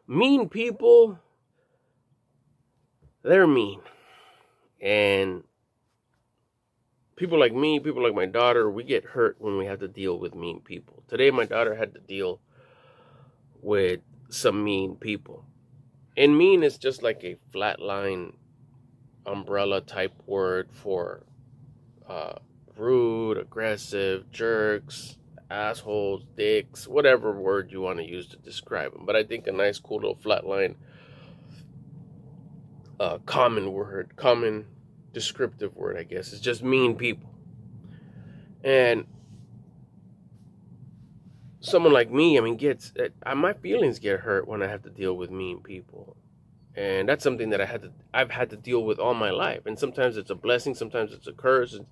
Mean people, they're mean. And people like me, people like my daughter, we get hurt when we have to deal with mean people. Today, my daughter had to deal with some mean people. And mean is just like a flatline umbrella type word for rude, aggressive, jerks, assholes, dicks, whatever word you want to use to describe them. But I think a nice, cool little flatline common descriptive word, I guess, is just mean people. And someone like me, I mean, my feelings get hurt when I have to deal with mean people. And that's something that I've had to deal with all my life. And sometimes it's a blessing, sometimes it's a curse. And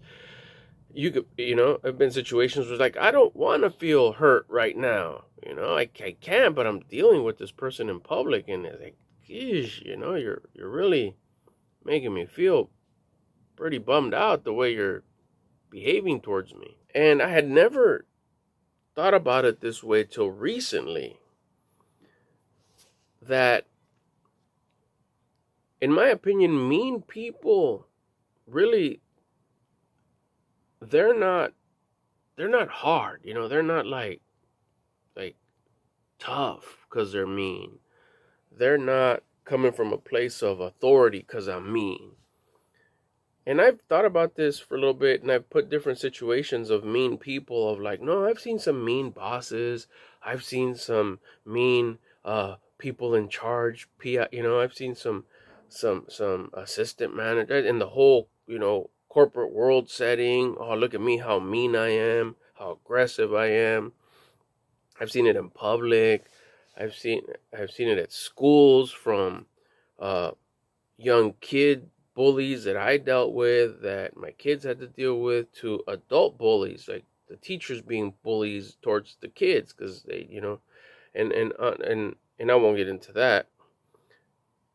I've been in situations where it's like, I don't want to feel hurt right now. I can't, but I'm dealing with this person in public, and it's like, geez, you're really making me feel pretty bummed out the way you're behaving towards me. And I had never thought about it this way till recently, that in my opinion, mean people really, they're not hard, they're not like tough because they're mean. They're not coming from a place of authority because I'm mean. And I've thought about this for a little bit, and I've put different situations of mean people of like, no, I've seen some mean bosses. I've seen some mean people in charge. I've seen some assistant manager in the whole, corporate world setting. Oh, look at me, how mean I am, how aggressive I am. I've seen it in public. I've seen it at schools, from young kid bullies that I dealt with, that my kids had to deal with, to adult bullies, like the teachers being bullies towards the kids because they, and I won't get into that.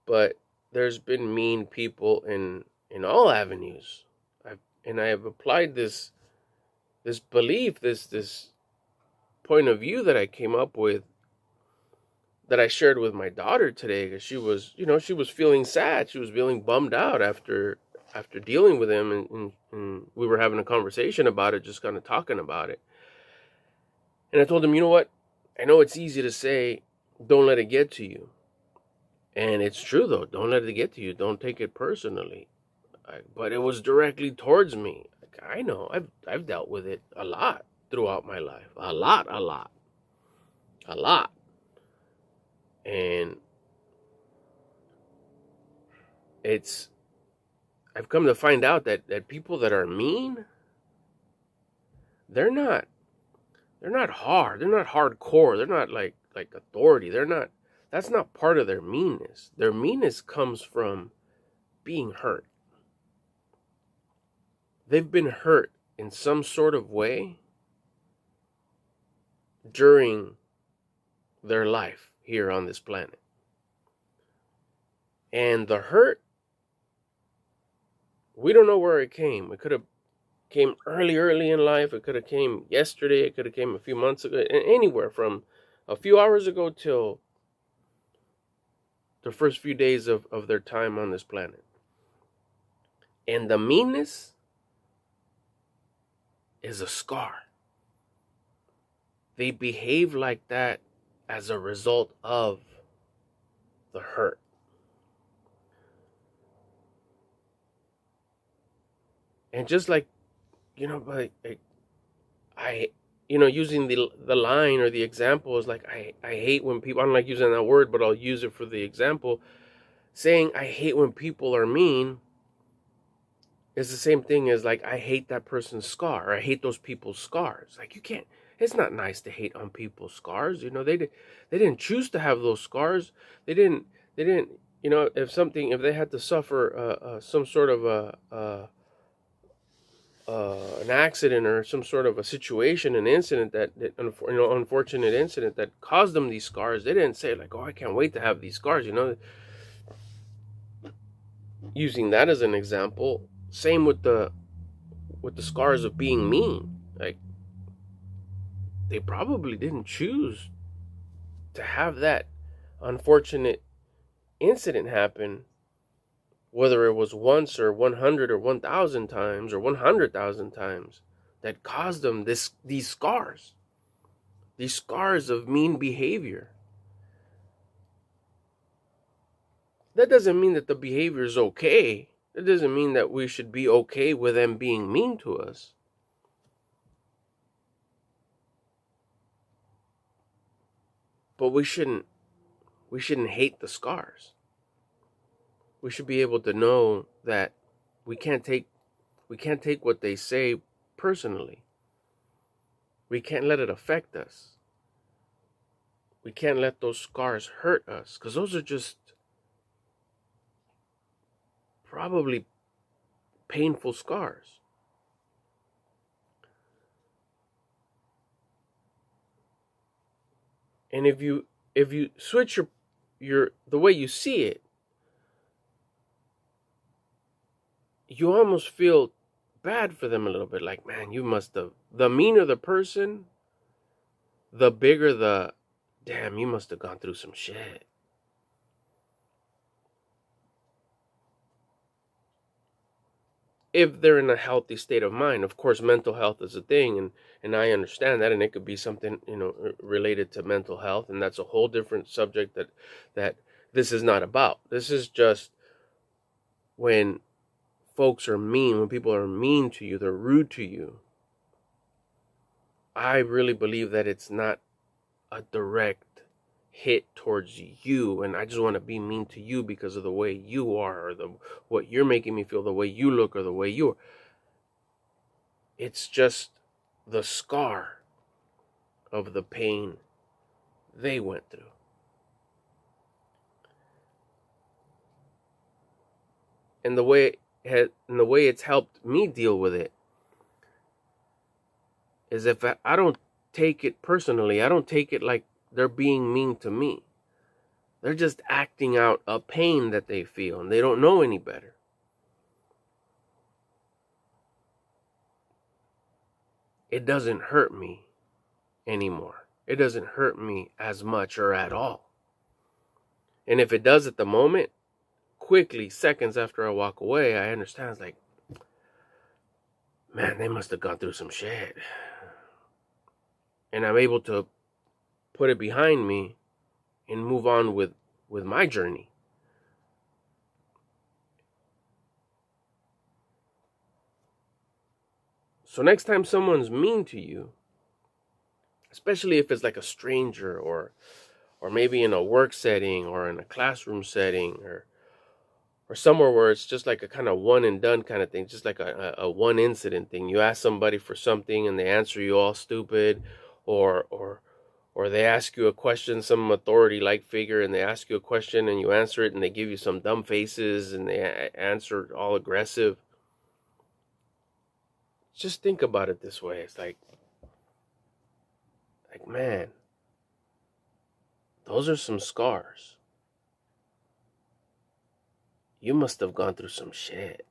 But there's been mean people in all avenues. I have applied this belief, this point of view that I came up with, that I shared with my daughter today, because she was feeling sad. She was feeling bummed out after dealing with him, and we were having a conversation about it, just kind of talking about it. And I told him, you know what? I know it's easy to say, don't let it get to you. And it's true, though. Don't let it get to you. Don't take it personally. But it was directly towards me. I know. I've dealt with it a lot throughout my life. A lot. And I've come to find out that people that are mean, they're not hard. They're not hardcore. They're not like authority. That's not part of their meanness. Their meanness comes from being hurt. They've been hurt in some sort of way during their life here on this planet. And the hurt, we don't know where it came. It could have came early in life. It could have came yesterday. It could have came a few months ago. Anywhere from a few hours ago till the first few days of their time on this planet. And the meanness is a scar. They behave like that as a result of the hurt. And just like, using the line or the example is like, I hate when people, I don't like using that word, but I'll use it for the example. Saying I hate when people are mean is the same thing as like, I hate that person's scar, or I hate those people's scars. Like, you can't, it's not nice to hate on people's scars. They didn't choose to have those scars. They didn't, if they had to suffer some sort of an accident or some sort of a situation, an incident unfortunate incident that caused them these scars, they didn't say like, oh, I can't wait to have these scars, Using that as an example, same with the scars of being mean. Like, they probably didn't choose to have that unfortunate incident happened, whether it was once or 100 or 1,000 times or 100,000 times, that caused them these scars of mean behavior. That doesn't mean that the behavior is okay. That doesn't mean that we should be okay with them being mean to us. But we shouldn't hate the scars. We should be able to know that we can't take what they say personally. We can't let it affect us. We can't let those scars hurt us, because those are just probably painful scars. And if you switch your the way you see it, you almost feel bad for them a little bit. Like, man, you must have, the meaner the person, the bigger the, damn, you must have gone through some shit. If they're in a healthy state of mind. Of course, mental health is a thing, and I understand that, and it could be something, related to mental health, and that's a whole different subject that this is not about. This is just when folks are mean, when people are mean to you, they're rude to you. I really believe that it's not a direct hit towards you, and I just want to be mean to you because of the way you are, or what you're making me feel, the way you look, or the way you are. It's just the scar of the pain they went through. And the way it's helped me deal with it is, if I don't take it personally, I don't take it like they're being mean to me. They're just acting out a pain that they feel, and they don't know any better. It doesn't hurt me anymore. It doesn't hurt me as much or at all. And if it does at the moment, quickly, seconds after I walk away, I understand. It's like, man, they must have gone through some shit. And I'm able to put it behind me and move on with my journey. So next time someone's mean to you, especially if it's like a stranger, or maybe in a work setting, or in a classroom setting, or somewhere where it's just like a kind of one and done kind of thing, just like a one incident thing. You ask somebody for something and they answer you all stupid, or they ask you a question, some authority-like figure, and they ask you a question and you answer it and they give you some dumb faces and they answer all aggressive. Just think about it this way. It's like, man, those are some scars. You must have gone through some shit.